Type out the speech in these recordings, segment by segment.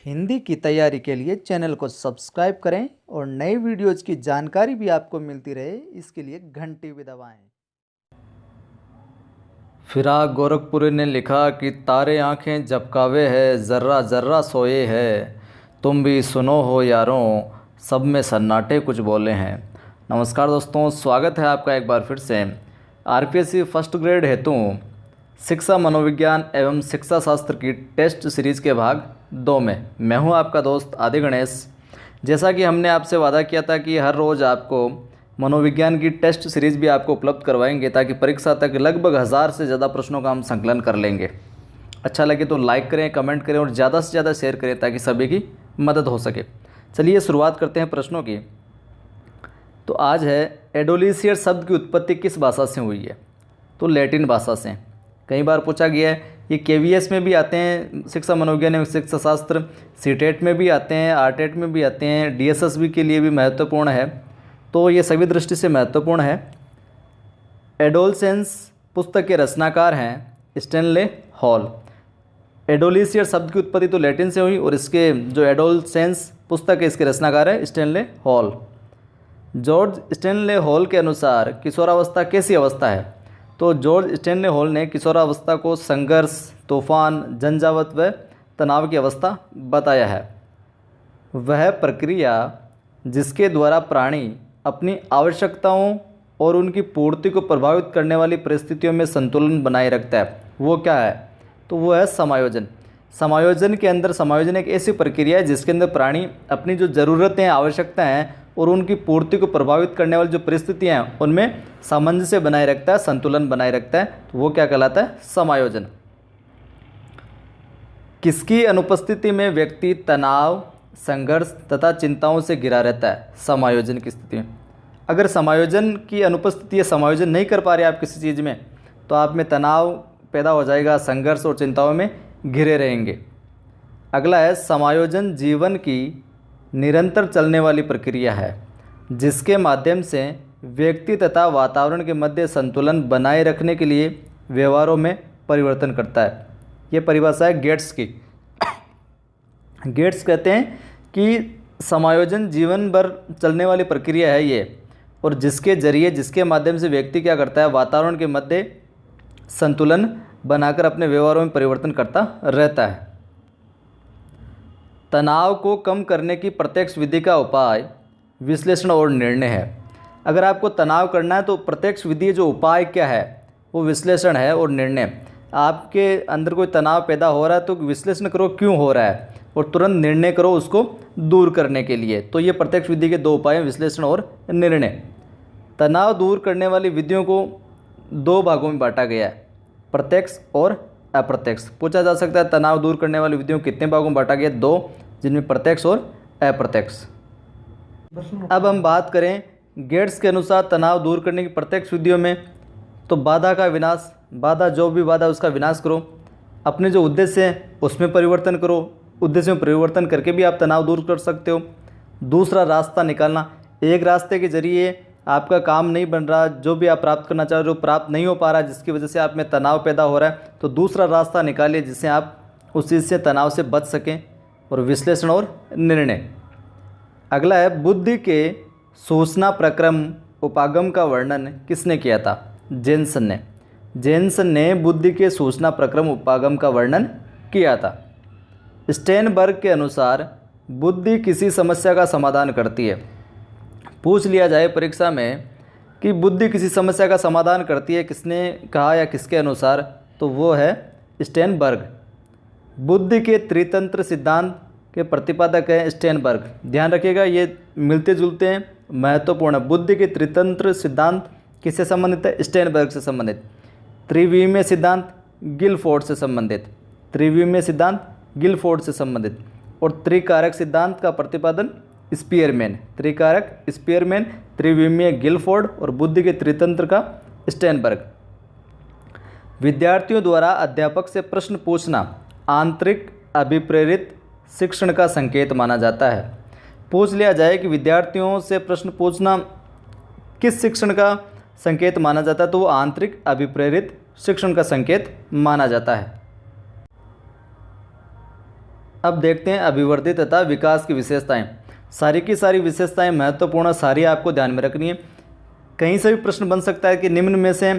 हिंदी की तैयारी के लिए चैनल को सब्सक्राइब करें और नई वीडियोज की जानकारी भी आपको मिलती रहे, इसके लिए घंटी भी दबाएं। फिराक गोरखपुरी ने लिखा कि तारे आंखें झपकावे है, ज़र्रा ज़र्रा सोए है, तुम भी सुनो हो यारों, सब में सन्नाटे कुछ बोले हैं। नमस्कार दोस्तों, स्वागत है आपका एक बार फिर से आरपीएससी फर्स्ट ग्रेड हेतु शिक्षा मनोविज्ञान एवं शिक्षा शास्त्र की टेस्ट सीरीज़ के भाग 2 में। मैं हूं आपका दोस्त आदि गणेश। जैसा कि हमने आपसे वादा किया था कि हर रोज़ आपको मनोविज्ञान की टेस्ट सीरीज़ भी आपको उपलब्ध करवाएंगे, ताकि परीक्षा तक लगभग 1000 से ज़्यादा प्रश्नों का हम संकलन कर लेंगे। अच्छा लगे तो लाइक करें, कमेंट करें और ज़्यादा से ज़्यादा शेयर करें ताकि सभी की मदद हो सके। चलिए शुरुआत करते हैं प्रश्नों की। तो आज है एडोलिसियर शब्द की उत्पत्ति किस भाषा से हुई है? तो लैटिन भाषा से। कई बार पूछा गया है, ये केवीएस में भी आते हैं, शिक्षा मनोविज्ञान एवं शिक्षा शास्त्र, सीटेट में भी आते हैं, आरटेट में भी आते हैं, डीएसएसबी के लिए भी महत्वपूर्ण है। तो ये सभी दृष्टि से महत्वपूर्ण है। एडोलसेंस पुस्तक के रचनाकार हैं स्टैनले हॉल। एडोलिसियर शब्द की उत्पत्ति तो लैटिन से हुई और इसके जो एडोलसेंस पुस्तक है इसके रचनाकार है Stanley hall. George Stanley hall के अनुसार किशोरावस्था कैसी अवस्था है? तो जॉर्ज स्टैनले हॉल ने किशोरावस्था को संघर्ष, तूफान, झंझावत व तनाव की अवस्था बताया है। वह प्रक्रिया जिसके द्वारा प्राणी अपनी आवश्यकताओं और उनकी पूर्ति को प्रभावित करने वाली परिस्थितियों में संतुलन बनाए रखता है, वो क्या है? तो वो है समायोजन। समायोजन के अंदर समायोजन एक ऐसी प्रक्रिया है जिसके अंदर प्राणी अपनी जो ज़रूरतें, आवश्यकताएं हैं और उनकी पूर्ति को प्रभावित करने वाली जो परिस्थितियाँ हैं उनमें सामंजस्य बनाए रखता है, संतुलन बनाए रखता है। तो वो क्या कहलाता है? समायोजन। किसकी अनुपस्थिति में व्यक्ति तनाव, संघर्ष तथा चिंताओं से घिरा रहता है? समायोजन की स्थिति में। अगर समायोजन की अनुपस्थिति या समायोजन नहीं कर पा रहे आप किसी चीज़ में, तो आप में तनाव पैदा हो जाएगा, संघर्ष और चिंताओं में घिरे रहेंगे। अगला है समायोजन जीवन की निरंतर चलने वाली प्रक्रिया है जिसके माध्यम से व्यक्ति तथा वातावरण के मध्य संतुलन बनाए रखने के लिए व्यवहारों में परिवर्तन करता है। ये परिभाषा है गेट्स की। गेट्स कहते हैं कि समायोजन जीवन भर चलने वाली प्रक्रिया है ये, और जिसके जरिए, जिसके माध्यम से व्यक्ति क्या करता है? वातावरण के मध्य संतुलन बनाकर अपने व्यवहारों में परिवर्तन करता रहता है। तनाव को कम करने की प्रत्यक्ष विधि का उपाय विश्लेषण और निर्णय है। अगर आपको तनाव करना है तो प्रत्यक्ष विधि जो उपाय क्या है? वो विश्लेषण है और निर्णय। आपके अंदर कोई तनाव पैदा हो रहा है तो विश्लेषण करो क्यों हो रहा है और तुरंत निर्णय करो उसको दूर करने के लिए। तो ये प्रत्यक्ष विधि के 2 उपाय हैं, विश्लेषण और निर्णय। तनाव दूर करने वाली विधियों को 2 भागों में बांटा गया है, प्रत्यक्ष और अप्रत्यक्ष। पूछा जा सकता है तनाव दूर करने वाली विधियों को कितने भागों में बांटा गया? 2, जिनमें प्रत्यक्ष और अप्रत्यक्ष। अब हम बात करें गेट्स के अनुसार तनाव दूर करने की प्रत्यक्ष विधियों में, तो बाधा का विनाश। बाधा, जो भी बाधा उसका विनाश करो। अपने जो उद्देश्य हैं उसमें परिवर्तन करो, उद्देश्य में परिवर्तन करके भी आप तनाव दूर कर सकते हो। दूसरा रास्ता निकालना। एक रास्ते के जरिए आपका काम नहीं बन रहा, जो भी आप प्राप्त करना चाह रहे हो प्राप्त नहीं हो पा रहा, जिसकी वजह से आप में तनाव पैदा हो रहा है, तो दूसरा रास्ता निकालिए जिससे आप उस चीज़ से, तनाव से बच सकें। और विश्लेषण और निर्णय। अगला है बुद्धि के सूचना प्रक्रम उपागम का वर्णन किसने किया था? जेन्सन ने। जेन्सन ने बुद्धि के सूचना प्रक्रम उपागम का वर्णन किया था। स्टेनबर्ग के अनुसार बुद्धि किसी समस्या का समाधान करती है। पूछ लिया जाए परीक्षा में कि बुद्धि किसी समस्या का समाधान करती है, किसने कहा या किसके अनुसार? तो वो है स्टेनबर्ग। बुद्धि के त्रितंत्र सिद्धांत के प्रतिपादक है स्टेनबर्ग। ध्यान रखिएगा, ये मिलते जुलते हैं, महत्वपूर्ण। बुद्धि के त्रितंत्र सिद्धांत किससे संबंधित है? स्टेनबर्ग से संबंधित। त्रिविमीय सिद्धांत गिलफोर्ड से संबंधित। त्रिविमीय सिद्धांत गिलफोर्ड से संबंधित। और त्रिकारक सिद्धांत का प्रतिपादन स्पीयरमैन। त्रिकारक स्पीयरमैन, त्रिविमीय गिलफोर्ड और बुद्धि के त्रितंत्र का स्टेनबर्ग। विद्यार्थियों द्वारा अध्यापक से प्रश्न पूछना आंतरिक अभिप्रेरित शिक्षण का संकेत माना जाता है। पूछ लिया जाए कि विद्यार्थियों से प्रश्न पूछना किस शिक्षण का संकेत माना जाता है, तो वो आंतरिक अभिप्रेरित शिक्षण का संकेत माना जाता है। अब देखते हैं अभिवृद्धि तथा विकास की विशेषताएं। सारी की सारी विशेषताएं महत्वपूर्ण, सारी आपको ध्यान में रखनी है। कहीं से भी प्रश्न बन सकता है कि निम्न में से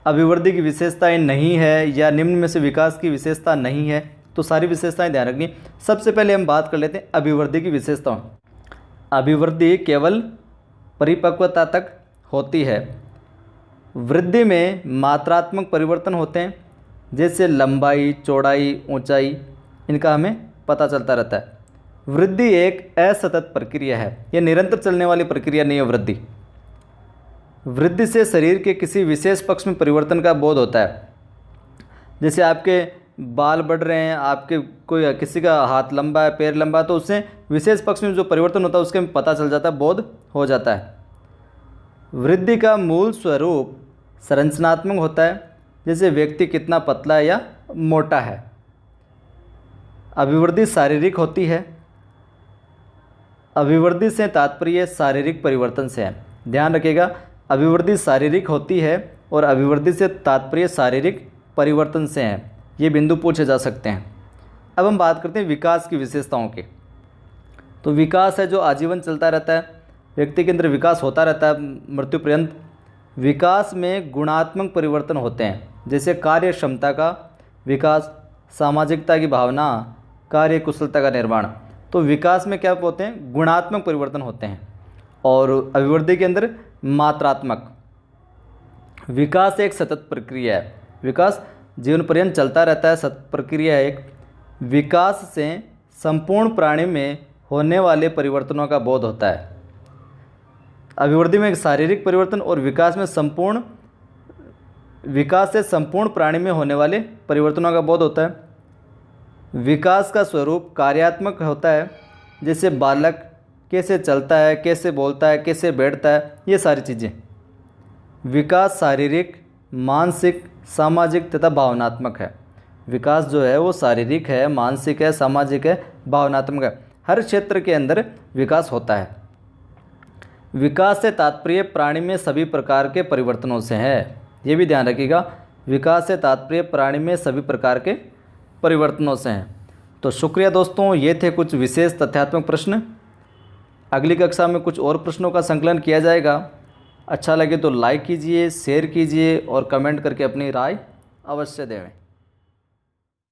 अभिवृद्धि की विशेषताएं नहीं है या निम्न में से विकास की विशेषता नहीं है, तो सारी विशेषताएं ध्यान रखनी। सबसे पहले हम बात कर लेते हैं अभिवृद्धि की विशेषताओं। अभिवृद्धि केवल परिपक्वता तक होती है। वृद्धि में मात्रात्मक परिवर्तन होते हैं, जैसे लंबाई, चौड़ाई, ऊंचाई, इनका हमें पता चलता रहता है। वृद्धि एक असतत प्रक्रिया है, यह निरंतर चलने वाली प्रक्रिया नहीं है। वृद्धि से शरीर के किसी विशेष पक्ष में परिवर्तन का बोध होता है। जैसे आपके बाल बढ़ रहे हैं, आपके कोई किसी का हाथ लंबा है, पैर लंबा है, तो उससे विशेष पक्ष में जो परिवर्तन होता है उसके में पता चल जाता है, बोध हो जाता है। वृद्धि का मूल स्वरूप संरचनात्मक होता है, जैसे व्यक्ति कितना पतला है या मोटा है। अभिवृद्धि शारीरिक होती है। अभिवृद्धि से तात्पर्य शारीरिक परिवर्तन से है। ध्यान रखिएगा, अभिवृद्धि शारीरिक होती है और अभिवृद्धि से तात्पर्य शारीरिक परिवर्तन से है। ये बिंदु पूछे जा सकते हैं। अब हम बात करते हैं विकास की विशेषताओं की। तो विकास है जो आजीवन चलता रहता है, व्यक्ति के अंदर विकास होता रहता है मृत्यु पर्यंत। विकास में गुणात्मक परिवर्तन होते हैं, जैसे कार्य क्षमता का विकास, सामाजिकता की भावना, कार्य कुशलता का निर्माण। तो विकास में क्या होते हैं? गुणात्मक परिवर्तन होते हैं। और अभिवृद्धि के अंदर मात्रात्मक। विकास एक सतत प्रक्रिया है। विकास जीवन पर्यंत चलता रहता है, सतत प्रक्रिया है एक। विकास से संपूर्ण प्राणी में होने वाले परिवर्तनों का बोध होता है। अभिवृद्धि में एक शारीरिक परिवर्तन और विकास से संपूर्ण प्राणी में होने वाले परिवर्तनों का बोध होता है। विकास का स्वरूप कार्यात्मक होता है, जैसे बालक कैसे चलता है, कैसे बोलता है, कैसे बैठता है, ये सारी चीज़ें। विकास शारीरिक, मानसिक, सामाजिक तथा भावनात्मक है। विकास जो है वो शारीरिक है, मानसिक है, सामाजिक है, भावनात्मक है। हर क्षेत्र के अंदर विकास होता है। विकास से तात्पर्य प्राणी में सभी प्रकार के परिवर्तनों से है। ये भी ध्यान रखिएगा, विकास से तात्पर्य प्राणी में सभी प्रकार के परिवर्तनों से हैं। तो शुक्रिया दोस्तों, ये थे कुछ विशेष तथ्यात्मक प्रश्न। अगली कक्षा में कुछ और प्रश्नों का संकलन किया जाएगा। अच्छा लगे तो लाइक कीजिए, शेयर कीजिए और कमेंट करके अपनी राय अवश्य दें।